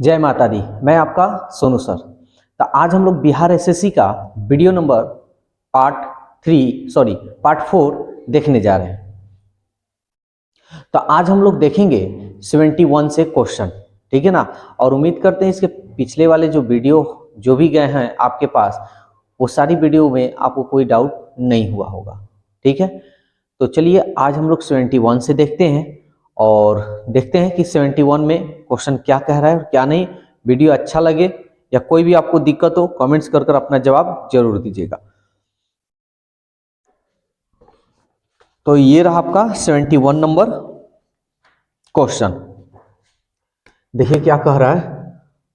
जय माता दी। मैं आपका सोनू सर। तो आज हम लोग बिहार एसएससी का वीडियो नंबर पार्ट 4 देखने जा रहे हैं। तो आज हम लोग देखेंगे 71 से क्वेश्चन, ठीक है ना। और उम्मीद करते हैं इसके पिछले वाले जो वीडियो जो भी गए हैं आपके पास, वो सारी वीडियो में आपको कोई डाउट नहीं हुआ होगा, ठीक है। तो चलिए आज हम लोग 71 से देखते हैं और देखते हैं कि 71 में क्वेश्चन क्या कह रहा है और क्या नहीं। वीडियो अच्छा लगे या कोई भी आपको दिक्कत हो, कमेंट्स कर कर अपना जवाब जरूर दीजिएगा। तो ये रहा आपका 71 नंबर क्वेश्चन। देखिए क्या कह रहा है।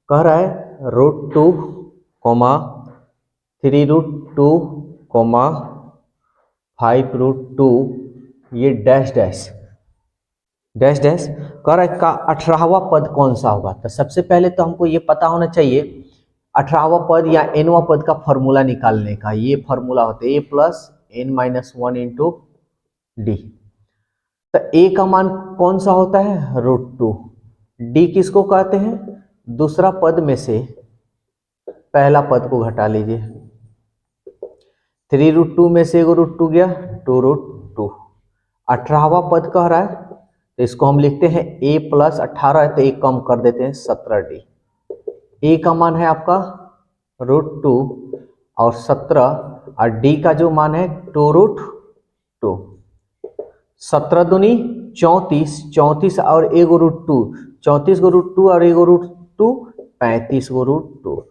कह रहा है √2, 3√2, 5√2, ये डैश डैश डैश डैश कह रहा है का 18वां पद कौन सा होगा। तो सबसे पहले तो हमको ये पता होना चाहिए 18वां पद या nवां पद का फॉर्मूला निकालने का। ये फॉर्मूला होता है a+n-1 इंटू डी। तो a का मान कौन सा होता है √2। d किसको कहते हैं, दूसरा पद में से पहला पद को घटा लीजिए। 3√2 में से एगो √2 गया, 2√2। 18वां पद कह रहा है तो इसको हम लिखते हैं a+18 है तो एक कम कर देते हैं 17d। a का मान है आपका √2 और 17 और d का जो मान है 2√2। 17 दूनी 34, 34 और एगो √2, 34 गो √2 और एगो √2, 35 गो √2।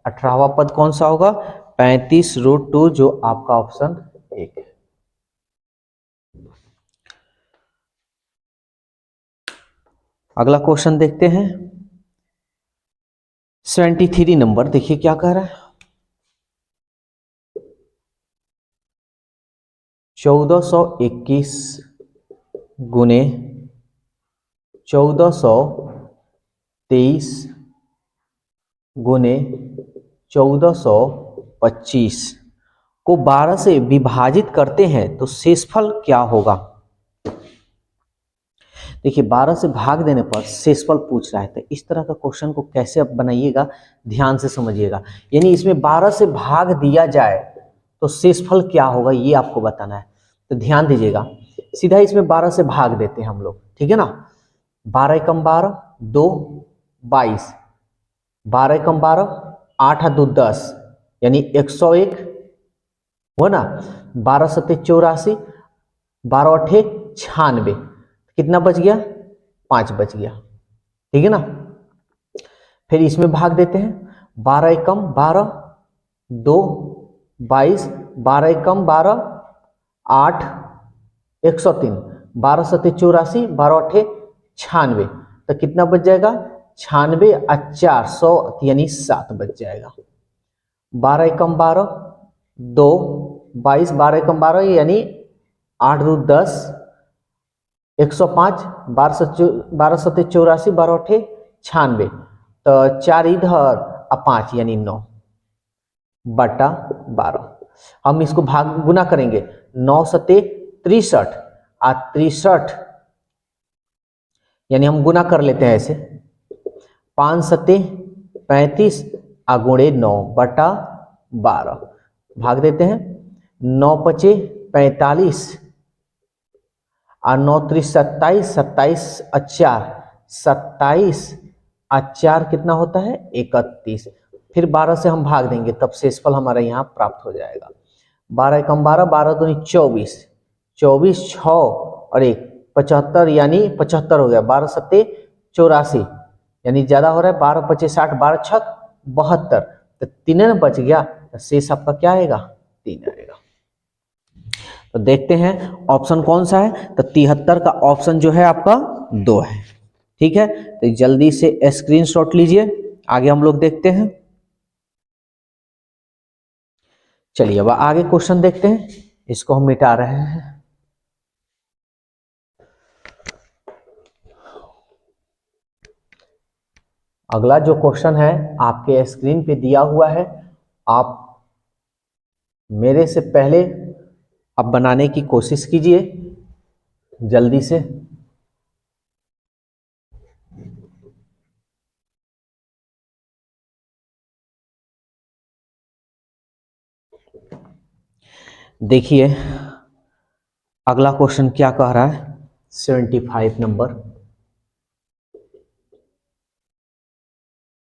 18वां पद कौन सा होगा 35√2, जो आपका ऑप्शन 1 है। अगला क्वेश्चन देखते हैं 73 नंबर। देखिए क्या कह रहा है। 1421 गुने 1423 गुने 1425 को 12 से विभाजित करते हैं तो शेषफल क्या होगा। देखिए 12 से भाग देने पर शेषफल पूछ रहा है, तो इस तरह का क्वेश्चन को कैसे आप बनाइएगा ध्यान से समझिएगा। यानी इसमें 12 से भाग दिया जाए तो शेषफल क्या होगा ये आपको बताना है। तो ध्यान दीजिएगा, सीधा इसमें 12 से भाग देते हैं हम लोग, ठीक है ना। 12 एकम 12, 2 22, 12 एकम 12, 8 2 10, यानी 101 हो ना। 12 सत्ते 84, 12 अठे 96, कितना बच गया 5 बच गया, ठीक है ना। फिर इसमें भाग देते हैं 12 एकम 12, 2 22, 12 एकम 12, 8 103, 12 सत्ते 84, 12 अठे 96, तो कितना बच जाएगा 96 और 400 यानी 7 बच जाएगा। 12 एकम 12, 2 22, 12 एकम 12 यानी 8 2 10, 105, 12 सत्ते 84, 12 अठे 96, तो 4 इधर और 5 यानी 9 बटा 12। हम इसको भाग गुना करेंगे, 9 सत्ते 63 और 63 यानी हम गुना कर लेते हैं ऐसे, 5 सत्ते 35 गुणे 9 बटा 12 भाग देते हैं। 9 पचे 45 और 9 3 27, 27 और 4 27 और 4 कितना होता है 31। फिर 12 से हम भाग देंगे तब शेषफल हमारा यहाँ प्राप्त हो जाएगा। 12 एकम 12, 12 दूनी 24, 24 6 और 1 75 यानी 75 हो गया। 12 सत्ते 84 यानी ज्यादा हो रहा है, 12 पचे 60, 12 छक 72, तो 3 बच गया, तो शेष आपका क्या आएगा 3 आएगा। तो देखते हैं ऑप्शन कौन सा है। तो 73 का ऑप्शन जो है आपका 2 है, ठीक है। तो जल्दी से स्क्रीनशॉट लीजिए, आगे हम लोग देखते हैं। चलिए अब आगे क्वेश्चन देखते हैं, इसको हम मिटा रहे हैं। अगला जो क्वेश्चन है आपके स्क्रीन पे दिया हुआ है, आप मेरे से पहले अब बनाने की कोशिश कीजिए जल्दी से। देखिए अगला क्वेश्चन क्या कह रहा है, 75 नंबर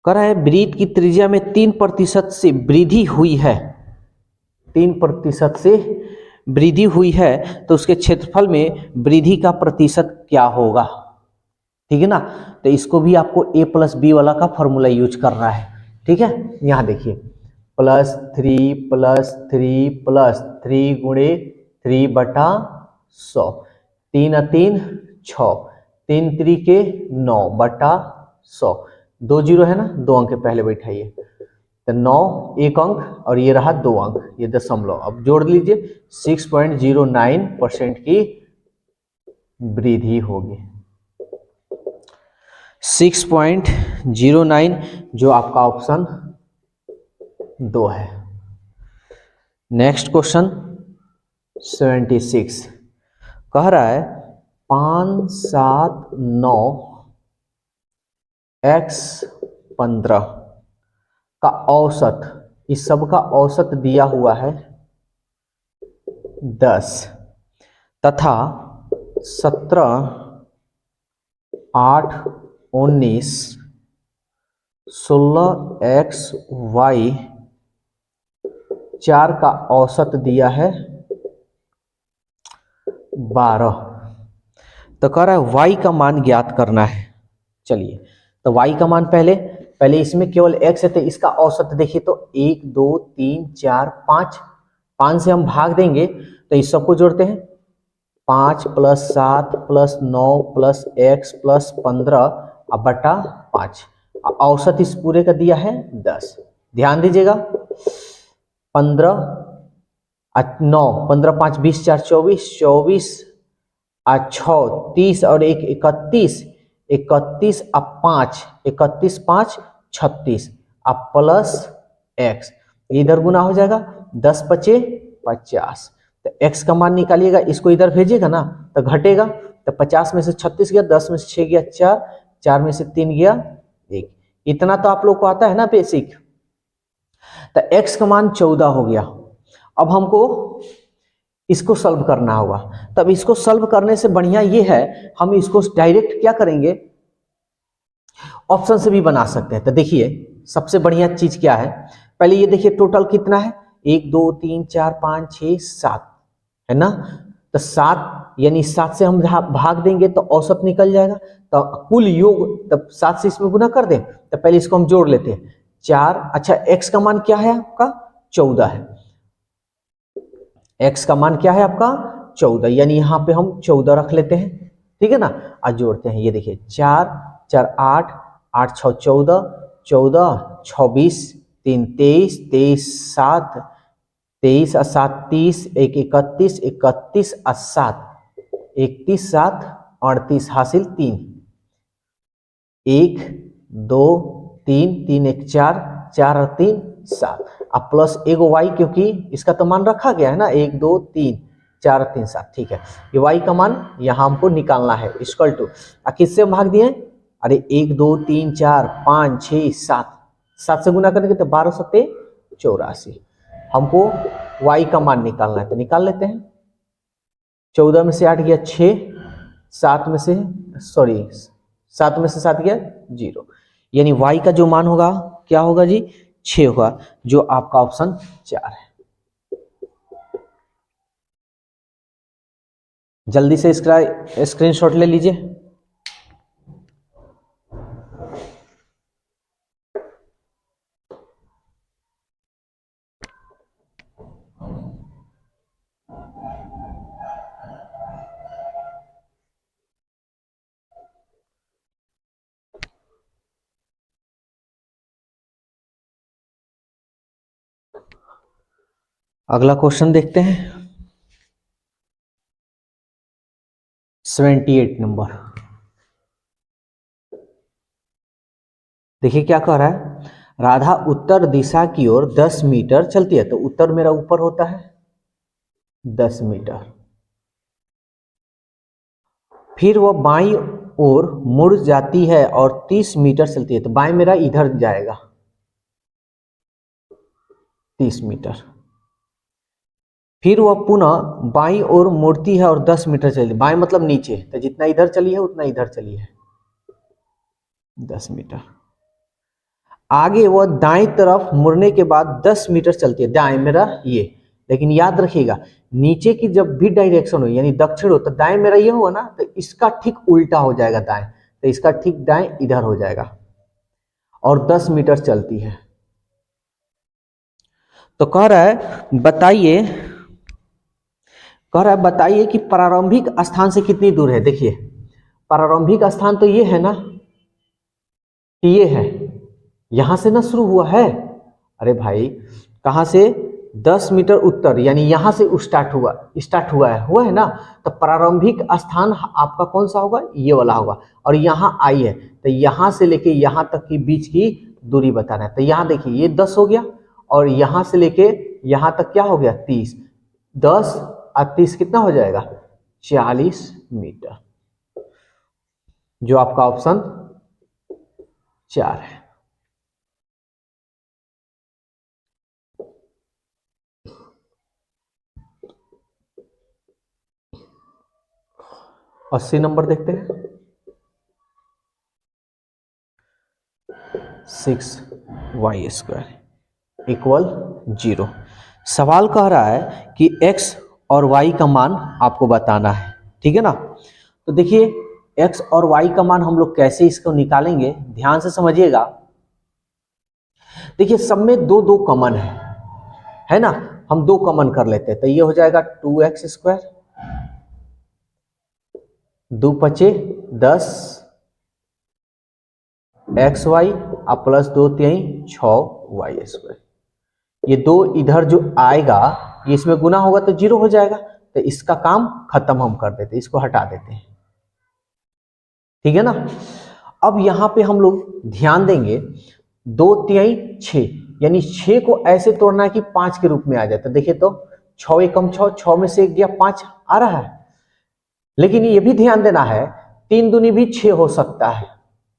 कह रहा है वृत्त की त्रिज्या में 3% से वृद्धि हुई है, 3% से वृद्धि हुई है, तो उसके क्षेत्रफल में वृद्धि का प्रतिशत क्या होगा। ठीक है ना, तो इसको भी आपको a प्लस बी वाला का फॉर्मूला यूज करना है। ठीक है, यहाँ देखिए +3 गुणे 3/100, 3×3 6, 3×3 9/100, 2 जीरो है ना, 2 अंक पहले बैठाइए, तो 9 एक अंक और ये रहा 2 अंक, ये दशमलव, अब जोड़ लीजिए 6.09% की वृद्धि होगी। 6.09 जो आपका ऑप्शन 2 है। नेक्स्ट क्वेश्चन 76 कह रहा है 579x15 का औसत, इस सब का औसत दिया हुआ है 10 तथा 17 8 19 16xy 4 का औसत दिया है 12, तो कह रहा है y का मान ज्ञात करना है। चलिए तो y का मान पहले इसमें केवल x है, तो इसका औसत देखिए तो 1 2 3 4 5 से हम भाग देंगे तो इस सबको जोड़ते हैं, 5 + 7 + 9 + x + 15 अब बटा 5, औसत इस पूरे का दिया है 10। ध्यान दीजिएगा 15 9 15 5 20 4 24 24 6 30 और 1 31 31 अब 5 31 5 36 अब प्लस x, इधर गुना हो जाएगा 10 × 5 = 50, तो x का मान निकालिएगा, इसको इधर भेजिएगा ना तो घटेगा, तो 50 में से 36 गया, 10 में से 6 गया 4, 4 में से 3 गया 1, इतना तो आप लोग को आता है ना बेसिक। तो x का मान 14 हो गया। अब हमको इसको सॉल्व करना होगा, तब इसको सॉल्व करने से बढ़िया ये है हम इसको डायरेक्ट क्या करेंगे, ऑप्शन से भी बना सकते हैं। तो देखिए सबसे बढ़िया चीज क्या है, पहले ये देखिए टोटल कितना है 1 2 3 4 5 6 7 है ना, तो 7 यानी 7 से हम भाग देंगे तो औसत निकल जाएगा, तो कुल योग तब 7 से इसमें गुना कर दें, तो पहले इसको हम जोड़ लेते हैं 4। अच्छा x का मान क्या है आपका 14 है, x का मान क्या है आपका 14, यानी यहाँ पे हम 14 रख लेते हैं। ठीक है ना, आज जोड़ते हैं, ये देखिए 4 4 8 8 6 14 14 26 3 23 23 7 23 और 7 30 1 31 31 और 7 31 7 38 हासिल 3 1 2 3 3 1 4 4 और 3 7, अब प्लस एगो y, क्योंकि इसका तो मान रखा गया है ना 1 2 3 4 3 7, ठीक है, ये y का मान यहाँ हमको निकालना है, इक्वल टू किससे भाग दिए, अरे 1 2 3 4 5 6 7, 7 से गुना करेंगे तो 12 सत्ते 84, हमको y का मान निकालना है, तो निकाल लेते हैं। 14 में से 8 गया 6, 7 में से 7 गया 0, यानी y का जो मान होगा क्या होगा जी 6 होगा, जो आपका ऑप्शन 4 है। जल्दी से इसका स्क्रीनशॉट ले लीजिए। अगला क्वेश्चन देखते हैं 78 नंबर, देखिए क्या कह रहा है, राधा उत्तर दिशा की ओर 10 मीटर चलती है, तो उत्तर मेरा ऊपर होता है 10 मीटर, फिर वह बाईं ओर मुड़ जाती है और 30 मीटर चलती है, तो बाएं मेरा इधर जाएगा 30 मीटर, फिर वह पुनः बाईं ओर मुड़ती है और 10 मीटर चली, बाएं मतलब नीचे, तो जितना इधर चली है उतना इधर चली है 10 मीटर। आगे वह दाएं तरफ मुड़ने के बाद 10 मीटर चलती है, दाएं मेरा ये, लेकिन याद रखिएगा नीचे की जब भी डायरेक्शन हो यानी दक्षिण हो तो दाएं मेरा ये होगा ना, तो इसका ठीक उल्टा हो जाएगा दाएं, तो इसका ठीक दाएं इधर हो जाएगा और 10 मीटर चलती है। तो कह रहा है बताइए कि प्रारंभिक स्थान से कितनी दूर है। देखिए प्रारंभिक स्थान तो ये है ना, कि ये है, यहां से ना शुरू हुआ है, अरे भाई कहां से, 10 मीटर उत्तर यानी यहां से स्टार्ट हुआ है ना, तो प्रारंभिक स्थान आपका कौन सा होगा, ये वाला होगा, और यहाँ आई है तो यहाँ से लेके यहाँ तक की बीच की दूरी बताना है। तो यहाँ देखिए ये 10 हो गया और यहाँ से लेके यहाँ तक क्या हो गया 30, 10 और 30 कितना हो जाएगा 40 मीटर, जो आपका ऑप्शन 4 है। अस्सी नंबर देखते हैं। 6y² equal 0। सवाल कह रहा है कि x और y का मान आपको बताना है, ठीक है ना। तो देखिए x और y का मान हम लोग कैसे इसको निकालेंगे, ध्यान से समझिएगा। देखिए सब में दो दो कॉमन है ना, हम दो कॉमन कर लेते हैं, तो ये हो जाएगा 2x², 2 पचे 10 xy और प्लस 2 3 6y²। ये दो इधर जो आएगा ये इसमें गुना होगा तो 0 हो जाएगा, तो इसका काम खत्म हम कर देते हैं, इसको हटा देते हैं, ठीक है ना। अब यहाँ पे हम लोग ध्यान देंगे 2 3 6 यानी 6 को ऐसे तोड़ना है कि 5 के रूप में आ जाए। तो देखिए तो 6 एकम 6, 6 में से 1 गया 5 आ रहा है, लेकिन ये भी ध्यान देना है 3 दूनी भी 6 हो सकता है,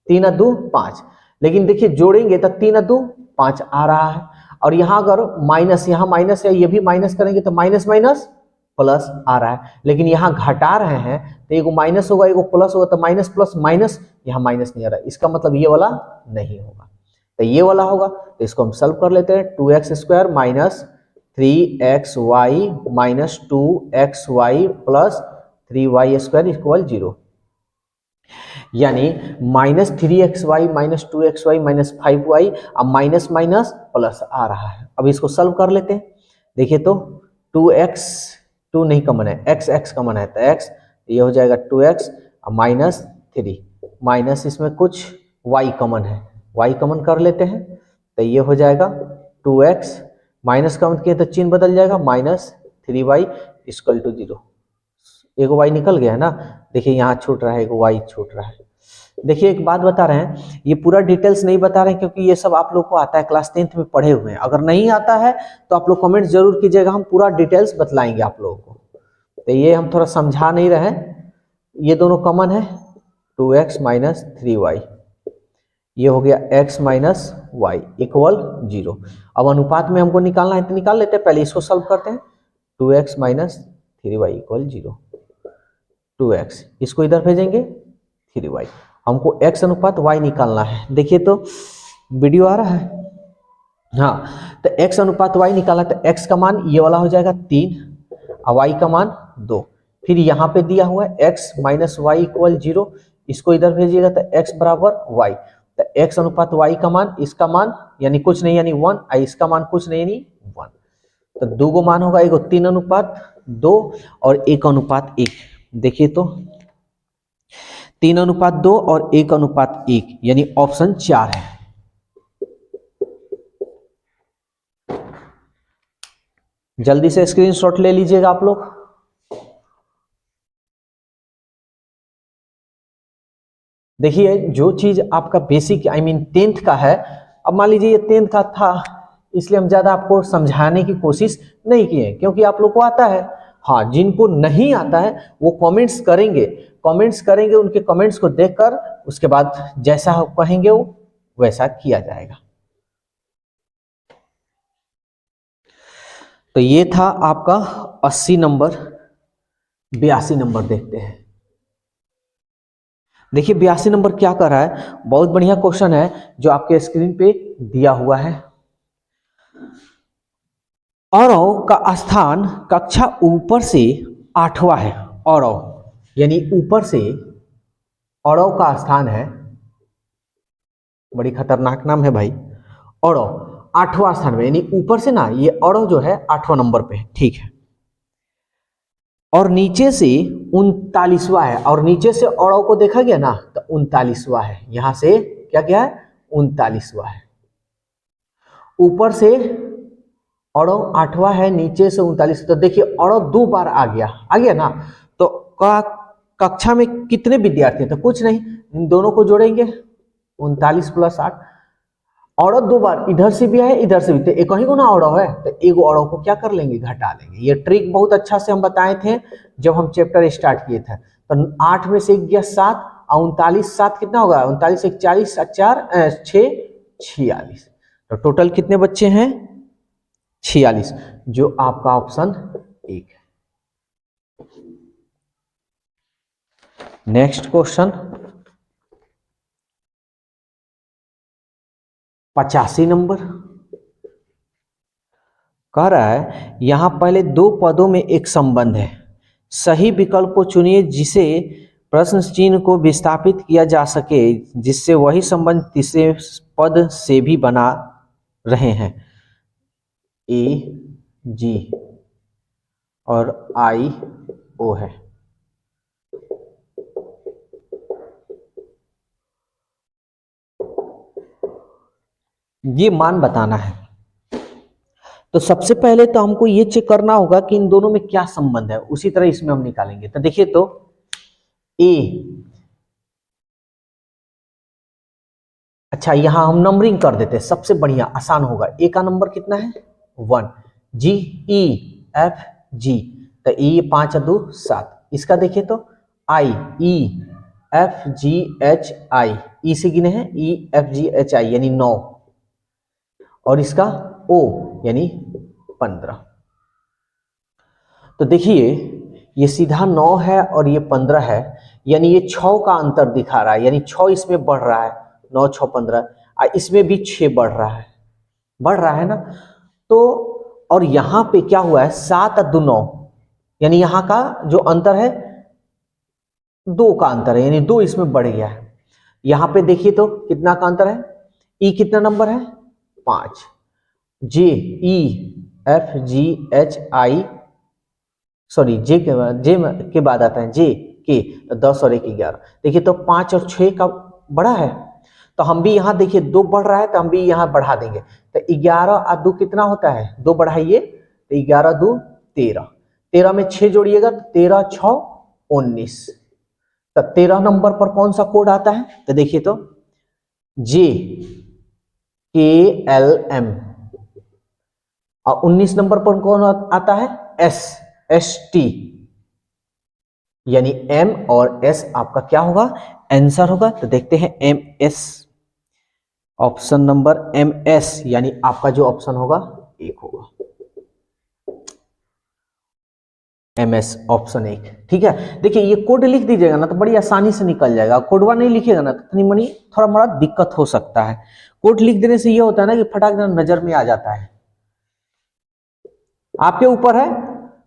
3 2 5, लेकिन देखिए जोड़ेंगे तो 3 2 5 आ रहा है, और यहाँ अगर माइनस, यहाँ माइनस है, ये भी माइनस करेंगे तो माइनस माइनस प्लस आ रहा है, लेकिन यहाँ घटा रहे हैं तो एगो माइनस होगा एगो प्लस होगा, तो माइनस प्लस माइनस, यहाँ माइनस नहीं आ रहा है, इसका मतलब ये वाला नहीं होगा, तो ये वाला होगा। तो इसको हम सॉल्व कर लेते हैं, 2x² minus 3xy minus 2xy plus 3y² equal 0, यानी minus 3xy minus 2xy minus 5y, अब माइनस माइनस प्लस आ रहा है। अब इसको सॉल्व कर लेते हैं। देखिए तो 2x 2 नहीं कॉमन है, x कॉमन है, तो x ये हो जाएगा 2x माइनस 3 माइनस इसमें कुछ y कॉमन है, y कॉमन कर लेते हैं, तो ये हो जाएगा 2x माइनस कॉमन किए तो चिन्ह बदल जाएगा, माइनस 3y इक्वल टू 0। एगो y निकल गया है ना, देखिए यहाँ छूट रहा है, एगो y छूट रहा है। देखिए एक बात बता रहे हैं, ये पूरा डिटेल्स नहीं बता रहे हैं क्योंकि ये सब आप लोग को आता है, क्लास 10th में पढ़े हुए हैं। अगर नहीं आता है तो आप लोग कमेंट जरूर कीजिएगा, हम पूरा डिटेल्स बतलाएंगे आप लोगों को। तो ये हम थोड़ा समझा नहीं रहे, ये दोनों कॉमन है, 2x माइनस 3y, ये हो गया x माइनस वाई इक्वल 0। अब अनुपात में हमको निकालना है तो निकाल लेते हैं, पहले इसको सॉल्व करते हैं, 2x minus 3y equal 0, 2x इसको इधर भेजेंगे 3y, हमको x अनुपात y निकालना है। देखिए तो वीडियो आ रहा है, हाँ, तो x अनुपात y निकाला तो x का मान ये वाला हो जाएगा 3 और y का मान 2, फिर यहाँ पे दिया हुआ है x माइनस वाई इक्वल 0, इसको इधर भेजिएगा तो x बराबर y, तो x अनुपात y का मान, इसका मान यानी कुछ नहीं यानी 1 और इसका मान कुछ नहीं यानी 1, तो दो गो मान होगा, एगो 3 अनुपात 2 और 1 अनुपात 1। देखिए तो 3 अनुपात 2 और 1 अनुपात 1 यानी ऑप्शन 4 है। जल्दी से स्क्रीनशॉट ले लीजिएगा आप लोग। देखिए जो चीज आपका बेसिक आई मीन 10th का है, अब मान लीजिए ये 10th का था इसलिए हम ज्यादा आपको समझाने की कोशिश नहीं किए क्योंकि आप लोग को आता है। हाँ, जिनको नहीं आता है वो कमेंट्स करेंगे, उनके कमेंट्स को देखकर उसके बाद जैसा आप कहेंगे वो वैसा किया जाएगा। तो ये था आपका 80 नंबर। 82 नंबर देखते हैं। देखिए 82 नंबर क्या कर रहा है, बहुत बढ़िया क्वेश्चन है जो आपके स्क्रीन पे दिया हुआ है। औरव का स्थान कक्षा ऊपर से 8वां है। औरव यानी ऊपर से औरव का स्थान है, बड़ी खतरनाक नाम है भाई। औरव 8वां स्थान में, यानी ऊपर से ना ये औरव जो है 8वां नंबर पे है, ठीक है। और नीचे से 39वां है, और नीचे से औरव को देखा गया ना तो 39वां है। यहां से क्या क्या है, 39वां है। ऊपर से औरव 8वां है, नीचे से 39। तो देखिए औरव 2 बार आ गया ना। तो कक्षा में कितने विद्यार्थी हैं, तो कुछ नहीं, इन दोनों को जोड़ेंगे 39 + 8। औरत 2 बार इधर से भी है इधर से भी, तो एक ही गुना औरव है, तो एक औरव को क्या कर लेंगे, घटा लेंगे। ये ट्रिक बहुत अच्छा से हम बताए थे जब हम चैप्टर स्टार्ट किए थे। तो 8 में से 1 गया 7, और 39 7 कितना होगा, 39 1 40 4 6 46। तो टोटल कितने बच्चे हैं, 46, जो आपका ऑप्शन 1 है। नेक्स्ट क्वेश्चन 85 नंबर कह रहा है, यहां पहले 2 पदों में एक संबंध है। सही विकल्प को चुनिए जिसे प्रश्न चिन्ह को विस्थापित किया जा सके, जिससे वही संबंध तीसरे पद से भी बना रहे हैं। ए जी और आई ओ है। ये मान बताना है। तो सबसे पहले तो हमको ये चेक करना होगा कि इन दोनों में क्या संबंध है, उसी तरह इसमें हम निकालेंगे। तो देखिए, तो ए, अच्छा यहां हम नंबरिंग कर देते हैं, सबसे बढ़िया आसान होगा। ए का नंबर कितना है, 1। जी ई एफ जी, तो ई 5 2 7। इसका देखिए तो आई ई एफ जी एच आई, ई से गिने हैं ई एफ जी एच आई यानी 9, और इसका ओ यानी 15। तो देखिए ये सीधा 9 है और ये 15 है, यानी ये 6 का अंतर दिखा रहा है, यानी 6 इसमें बढ़ रहा है, 9 6 15, इसमें भी 6 बढ़ रहा है ना। तो और यहाँ पे क्या हुआ है, 7 2 9, यानी यहाँ का जो अंतर है 2 का अंतर है, यानी 2 इसमें बढ़ गया है। यहाँ पे देखिए तो कितना का अंतर है, ई कितना नंबर है, 5। J E F G H I, sorry J के बाद आता है जे के, तो 10 और 1 11। देखिए तो 5 और 6 का बड़ा है, तो हम भी यहाँ देखिए 2 बढ़ रहा है, तो हम भी यहाँ बढ़ा देंगे। तो 11 और 2 कितना होता है, 2 बढ़ाइए, तो 11 2 13, 13 में 6 जोड़िएगा तो 13 6 19। तो 13 नंबर पर कौन सा कोड आता है, तो देखिए तो जे के एल एम, और 19 नंबर पर कौन आता है, एस एस टी, यानी एम और एस आपका क्या होगा, आंसर होगा। तो देखते हैं M S, option number M S, यानी आपका जो ऑप्शन होगा 1 होगा, एम एस ऑप्शन 1। ठीक है, देखिए ये कोड लिख दीजिएगा ना तो बड़ी आसानी से निकल जाएगा। कोडवा नहीं लिखिएगा ना तो मनी थोड़ा मोड़ा दिक्कत हो सकता है। कोड लिख देने से ये होता है ना कि फटाक देना नजर में आ जाता है। आपके ऊपर है,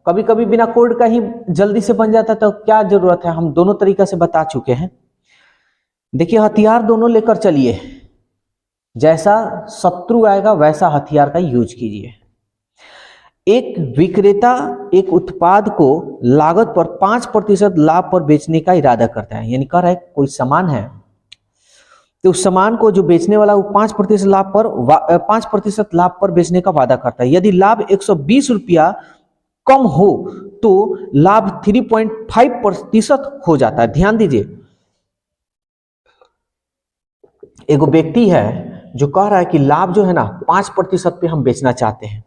कभी कभी बिना कोड का ही जल्दी से बन जाता है, तो क्या जरूरत है, हम दोनों तरीका से बता चुके हैं। देखिए हथियार दोनों लेकर चलिए, जैसा शत्रु आएगा वैसा हथियार का यूज कीजिए। एक विक्रेता एक उत्पाद को लागत पर 5% लाभ पर बेचने का इरादा करता है, यानी कह रहा है कोई सामान है तो उस सामान को जो बेचने वाला वो 5% लाभ पर बेचने का वादा करता है। यदि लाभ 120 रुपया कम हो तो लाभ 3.5% हो जाता है। ध्यान दीजिए, एक व्यक्ति है जो कह रहा है कि लाभ जो है ना 5% पे हम बेचना चाहते हैं,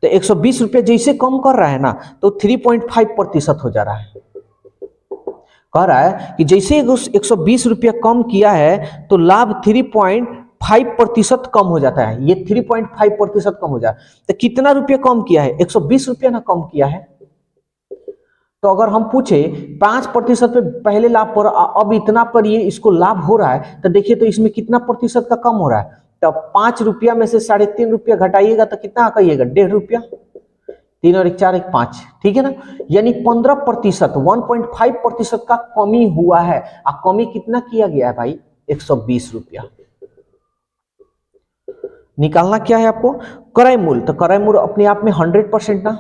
तो 120 रुपये जैसे कम कर रहा है ना तो 3.5% हो जा रहा है। कह रहा है कि जैसे 120 रुपया कम किया है तो लाभ 3.5 5% कम हो जाता है, ये 3.5% कम हो जाता है। तो कितना रुपया कम किया है? 120 रुपया ना कम किया है। तो अगर हम पूछे 5% पे पहले लाभ पर अब इतना पर ये इसको लाभ हो रहा है, तो देखिए तो इसमें कितना प्रतिशत का कम हो रहा है। तो 5 रुपया में से 3.5 रुपया घटाइएगा तो कितना कहिएगा? 1.5 रुपया। 3 और 1 4 1 5, ठीक है ना। यानी 15%, 1.5% का कमी हुआ है। और कमी कितना किया गया है भाई? 120 रुपया। निकालना क्या है आपको? क्रय मूल्य। तो क्रय मूल्य अपने आप में 100% ना।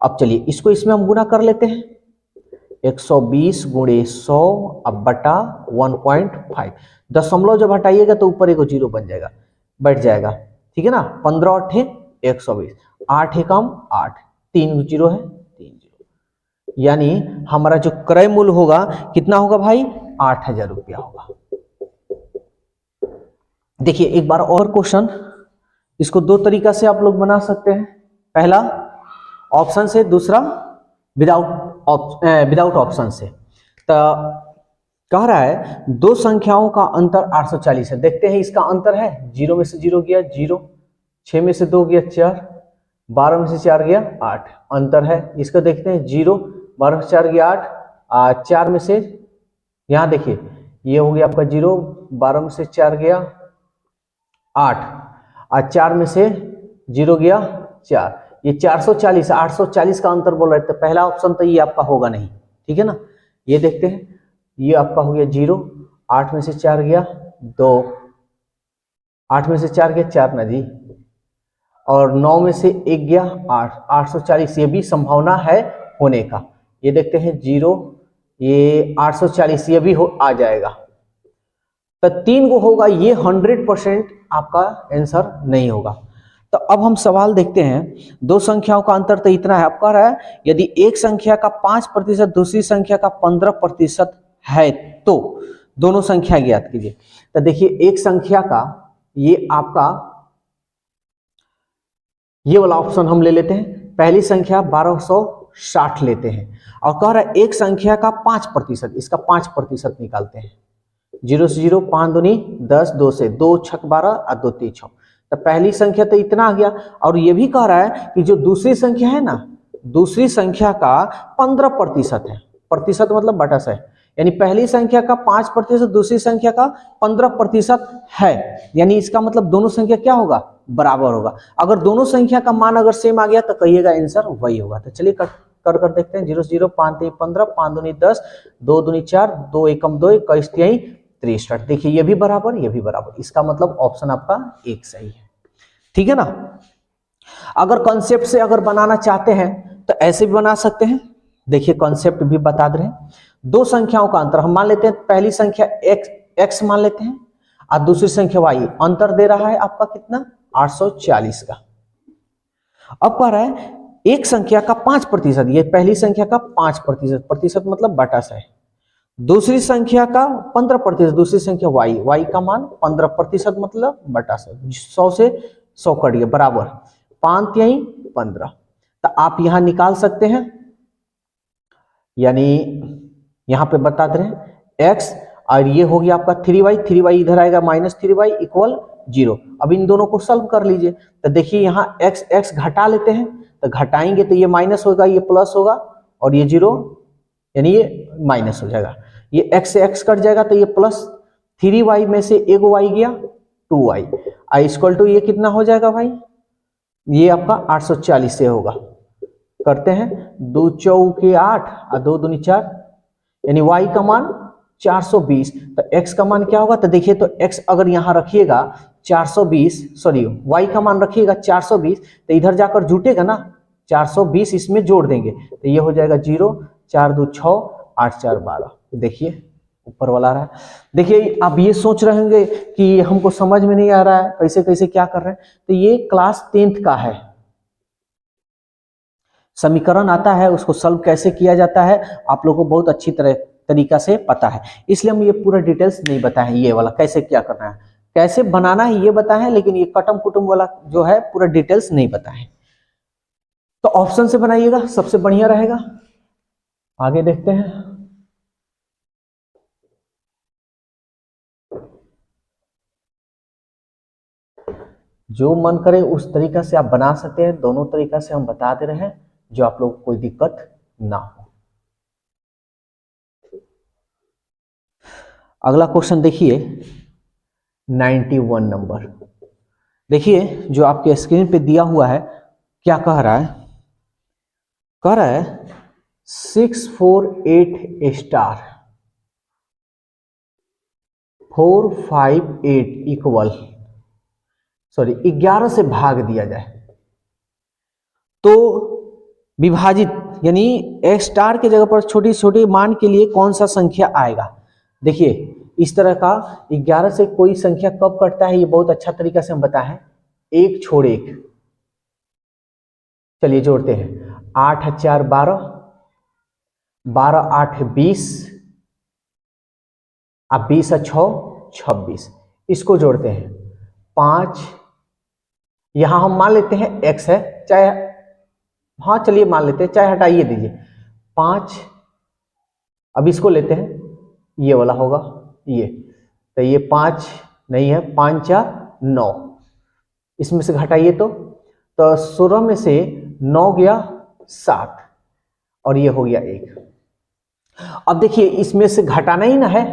अब चलिए इसको इसमें हम गुना कर लेते हैं। 120 गुणे 100 अब बटा 1.5। दशमलव जब हटाइएगा तो ऊपर एक जीरो बन जाएगा, बैठ जाएगा, ठीक है ना। 15 8 120, 8 एकम 8, 3 जीरो है 3 जीरो। यानी हमारा जो क्रय मूल्य होगा कितना होगा भाई? 8,000 रुपया होगा। देखिए एक बार और क्वेश्चन, इसको दो तरीका से आप लोग बना सकते हैं। पहला ऑप्शन से, दूसरा विदाउट ऑप्शन से। तो कह रहा है दो संख्याओं का अंतर 840 है। देखते हैं इसका अंतर है। 0 में से 0 गया 0, 6 में से 2 गया 4, 12 में से 4 गया 8, अंतर है। इसका देखते हैं 0, 12 में से 4 गया 8, 4 में से, यहाँ देखिए ये हो गया आपका 0, 12 में से 4 गया 8, और 4 में से 0 गया 4, ये 440, 840 का अंतर बोल रहे थे। पहला ऑप्शन तो ये आपका होगा नहीं, ठीक है ना। ये देखते हैं, ये आपका हो गया 0, 8 में से 4 गया 2, 8 में से 4 गया 4 ना जी, और 9 में से 1 गया 8, 840 ये भी संभावना है होने का। ये देखते हैं 0, ये 840 ये भी आ जाएगा। तो 3 को होगा, ये 100% आपका आंसर नहीं होगा। तो अब हम सवाल देखते हैं। दो संख्याओं का अंतर तो इतना है। अब कह रहा है यदि एक संख्या का 5% दूसरी संख्या का 15% है तो दोनों संख्या ज्ञात कीजिए। तो देखिए एक संख्या का, ये आपका ये वाला ऑप्शन हम ले लेते हैं। पहली संख्या 1260 लेते हैं और कह रहा है एक संख्या का 5%, इसका 5% निकालते हैं। 0 से 0, 5 दूनी 10, 2 से 2 छक 12 और 2 3 6। तो पहली संख्या तो इतना आ गया। और ये भी कह रहा है कि जो दूसरी संख्या है ना, दूसरी संख्या का 15% है। प्रतिशत मतलब बटा से, यानी पहली संख्या का 5%, दूसरी संख्या का 15% है। यानी इसका मतलब दोनों संख्या क्या होगा? बराबर होगा। अगर दोनों संख्या का मान अगर सेम आ गया तो कहिएगा आंसर वही होगा। तो चलिए कर देखते हैं। 0 से 0, 5 3 15, 5 दूनी 10, 2 दूनी 4, 2 एकम 2, 21 3 63। देखिए ये भी बराबर, ये भी बराबर, इसका मतलब ऑप्शन आपका एक सही है, ठीक है ना। अगर कॉन्सेप्ट से अगर बनाना चाहते हैं तो ऐसे भी बना सकते हैं। देखिए कॉन्सेप्ट भी बता दे रहे हैं। दो संख्याओं का अंतर हम मान लेते हैं, पहली संख्या x मान लेते हैं और दूसरी संख्या y। अंतर दे रहा है आपका कितना? 840 का। अब कह रहा है एक संख्या का 5%, ये पहली संख्या का 5%, प्रतिशत मतलब बटा से, दूसरी संख्या का 15%, दूसरी संख्या y का मान 15% मतलब बटा से, 100 से 100 कट गया बराबर 5 यही 15। तो आप यहां निकाल सकते हैं। यानी यहां पे बता दे रहे हैं x और ये हो गया आपका 3y इधर आएगा -3y इक्वल 0। अब इन दोनों को सॉल्व कर लीजिए। तो देखिए यहाँ x घटा लेते हैं, तो घटाएंगे तो ये माइनस होगा, ये प्लस होगा, और ये 0 यानी ये माइनस हो जाएगा। ये x से x कट जाएगा तो ये प्लस 3y में से एक y गया 2y, आई इक्वल टू ये कितना हो जाएगा भाई? ये आपका 840 से होगा। करते हैं 2 चौके 8 और 2 दूनी 4, यानी y का मान 420। तो x का मान क्या होगा? तो देखिए तो x अगर यहाँ रखिएगा 420, सॉरी y का मान रखिएगा 420, तो इधर जाकर जुटेगा ना 420, इसमें जोड़ देंगे तो ये हो जाएगा 0, 4 2 6, 8 4 12। देखिए ऊपर वाला रहा है। देखिए आप ये सोच रहे होंगे कि हमको समझ में नहीं आ रहा है, कैसे कैसे क्या कर रहे हैं। तो ये क्लास 10th का है। समीकरण आता है, उसको सॉल्व कैसे किया जाता है आप लोगों को बहुत अच्छी तरीका से पता है, इसलिए हम ये पूरा डिटेल्स नहीं बताए। ये वाला कैसे क्या करना है, कैसे बनाना है ये बताए, लेकिन ये कटम कुटुम वाला जो है पूरा डिटेल्स नहीं बताए। तो ऑप्शन से बनाइएगा, सबसे बढ़िया रहेगा। आगे देखते हैं। जो मन करे उस तरीका से आप बना सकते हैं, दोनों तरीका से हम बता दे रहे हैं, जो आप लोग को कोई दिक्कत ना हो। अगला क्वेश्चन देखिए 91 नंबर। देखिए जो आपके स्क्रीन पे दिया हुआ है, क्या कह रहा है? कह रहा है 648 स्टार 458 इक्वल 11 से भाग दिया जाए तो विभाजित, यानी एक स्टार की जगह पर छोटी छोटी मान के लिए कौन सा संख्या आएगा। देखिए इस तरह का 11 से कोई संख्या कब कटता है, ये बहुत अच्छा तरीका से हम बताएं, एक छोड़ एक। चलिए जोड़ते हैं, 8 4 12, 12 8 20, अब 20 6 26। इसको जोड़ते हैं 5, यहां हम मान लेते हैं x है, चाहे हाँ चलिए मान लेते हैं, चाहे हटाइए दीजिए 5। अब इसको लेते हैं, ये वाला होगा ये, तो ये 5 नहीं है, 5 या 9, इसमें से घटाइए तो 16 में से 9 गया 7 और ये हो गया 1। अब देखिए इसमें से घटाना ही ना है,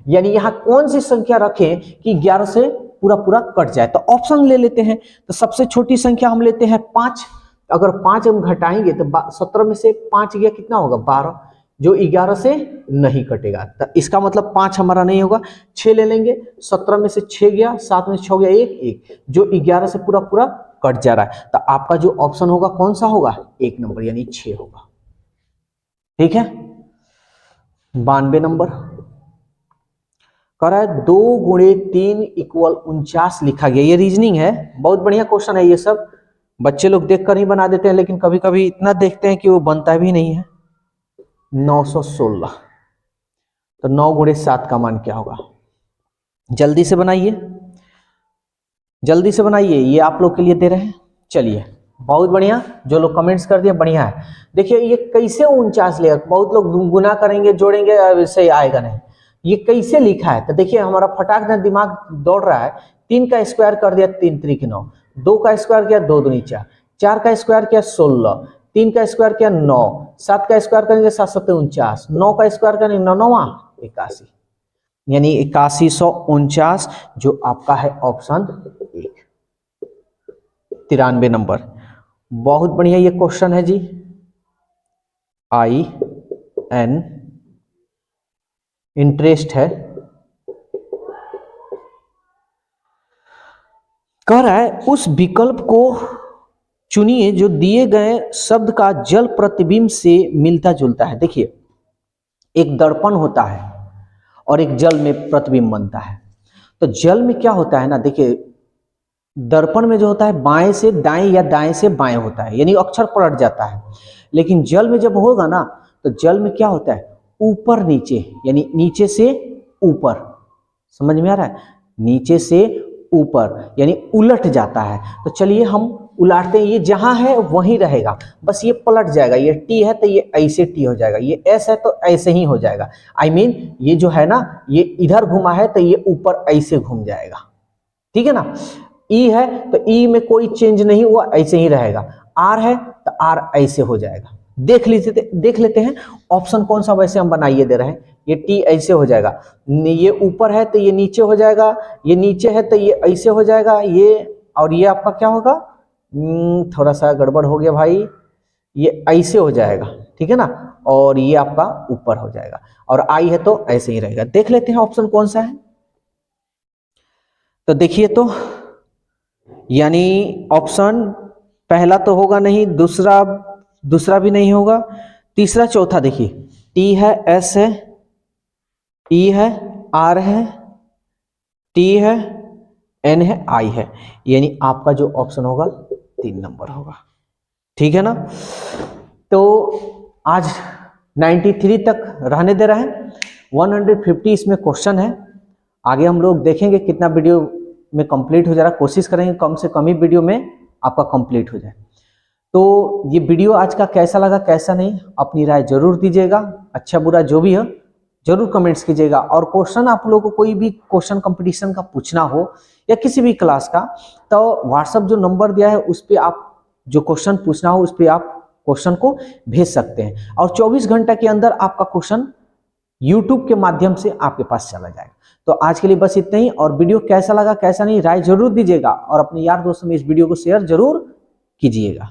यानी यहां कौन सी संख्या रखें कि 11 से पूरा पूरा कट जाए, तो ऑप्शन ले लेते हैं। तो सबसे छोटी संख्या हम लेते हैं 5। अगर 5 हम घटाएंगे तो 17 में से 5 गया कितना होगा 12, जो 11 से नहीं कटेगा, तो इसका मतलब 5 हमारा नहीं होगा। 6 ले लेंगे, 17 में से 6 गया, 7 में से 6 गया 1, जो 11 से पूरा पूरा कट जा रहा है, तो आपका जो ऑप्शन होगा कौन सा होगा, 1 नंबर यानी 6 होगा। ठीक है। 92 नंबर कह रहा है 2 गुणे 3 इक्वल 49 लिखा गया। ये रीजनिंग है, बहुत बढ़िया क्वेश्चन है। ये सब बच्चे लोग देखकर ही बना देते हैं, लेकिन कभी कभी इतना देखते हैं कि वो बनता भी नहीं है। 916, तो 9 गुणे 7 का मान क्या होगा? जल्दी से बनाइए, जल्दी से बनाइए, ये आप लोग के लिए दे रहे हैं। चलिए बहुत बढ़िया, जो लोग कमेंट्स कर दिए बढ़िया है। देखिए ये कैसे 49 लेगा, बहुत लोग गुना करेंगे जोड़ेंगे, वैसे आएगा नहीं। ये कैसे लिखा है, तो देखिए हमारा फटाक से दिमाग दौड़ रहा है। 3 का स्क्वायर कर दिया 3 त्रिक 9, 2 का स्क्वायर किया 2 दूनी 4, 4 का स्क्वायर किया 16, 3 का स्क्वायर किया 9, 7 का स्क्वायर करेंगे 7 7 49, 9 का स्क्वायर करेंगे 9 9 81, यानी 8149, जो आपका है ऑप्शन 1। 93 नंबर, बहुत बढ़िया ये क्वेश्चन है जी। IN इंटरेस्ट है, कह रहा है उस विकल्प को चुनिए जो दिए गए शब्द का जल प्रतिबिंब से मिलता जुलता है। देखिए एक दर्पण होता है और एक जल में प्रतिबिंब बनता है। तो जल में क्या होता है ना, देखिए दर्पण में जो होता है बाएं से दाएं या दाएं से बाएं होता है, यानी अक्षर पलट जाता है। लेकिन जल में जब होगा ना, तो जल में क्या होता है ऊपर नीचे, यानी नीचे से ऊपर। समझ में आ रहा है? नीचे से ऊपर यानी उलट जाता है। तो चलिए हम उलाटते हैं, ये जहां है वहीं रहेगा, बस ये पलट जाएगा। ये टी है तो ये ऐसे टी हो जाएगा, ये एस है तो ऐसे ही हो जाएगा। I mean, ये जो है ना, ये इधर घुमा है तो ये ऊपर ऐसे घूम जाएगा। ठीक है ना। ई है तो ई में कोई चेंज नहीं हुआ, ऐसे ही रहेगा। आर है तो आर ऐसे हो जाएगा। देख लेते हैं ऑप्शन कौन सा वैसे हम बनाइए दे रहे हैं। ये टी ऐसे हो जाएगा, ये ऊपर है तो ये नीचे हो जाएगा, ये नीचे है तो ये ऐसे हो जाएगा, ये और ये आपका क्या होगा, थोड़ा सा गड़बड़ हो गया भाई, ये ऐसे हो जाएगा। ठीक है ना, और ये आपका ऊपर हो जाएगा, और आई है तो ऐसे ही रहेगा। देख लेते हैं ऑप्शन कौन सा है। तो देखिए तो यानी ऑप्शन पहला तो होगा नहीं, दूसरा भी नहीं होगा, तीसरा चौथा देखिए टी है, एस है, ई है, आर है, टी है, एन है, आई है, यानी आपका जो ऑप्शन होगा 3 नंबर होगा। ठीक है ना। तो आज 93 तक रहने दे रहे हैं, 150 इसमें क्वेश्चन है। आगे हम लोग देखेंगे कितना वीडियो में कंप्लीट हो जा रहा है, कोशिश करेंगे कम से कम ही वीडियो में आपका कंप्लीट हो जाए। तो ये वीडियो आज का कैसा लगा कैसा नहीं, अपनी राय जरूर दीजिएगा, अच्छा बुरा जो भी हो जरूर कमेंट्स कीजिएगा। और क्वेश्चन आप लोगों को कोई भी क्वेश्चन कंपटीशन का पूछना हो या किसी भी क्लास का, तो व्हाट्सएप जो नंबर दिया है उस पर आप जो क्वेश्चन पूछना हो उस पर आप क्वेश्चन को भेज सकते हैं और 24 घंटा के अंदर आपका क्वेश्चन यूट्यूब के माध्यम से आपके पास चला जाएगा। तो आज के लिए बस इतना ही, और वीडियो कैसा लगा कैसा नहीं राय जरूर दीजिएगा और अपने यार दोस्तों में इस वीडियो को शेयर जरूर कीजिएगा।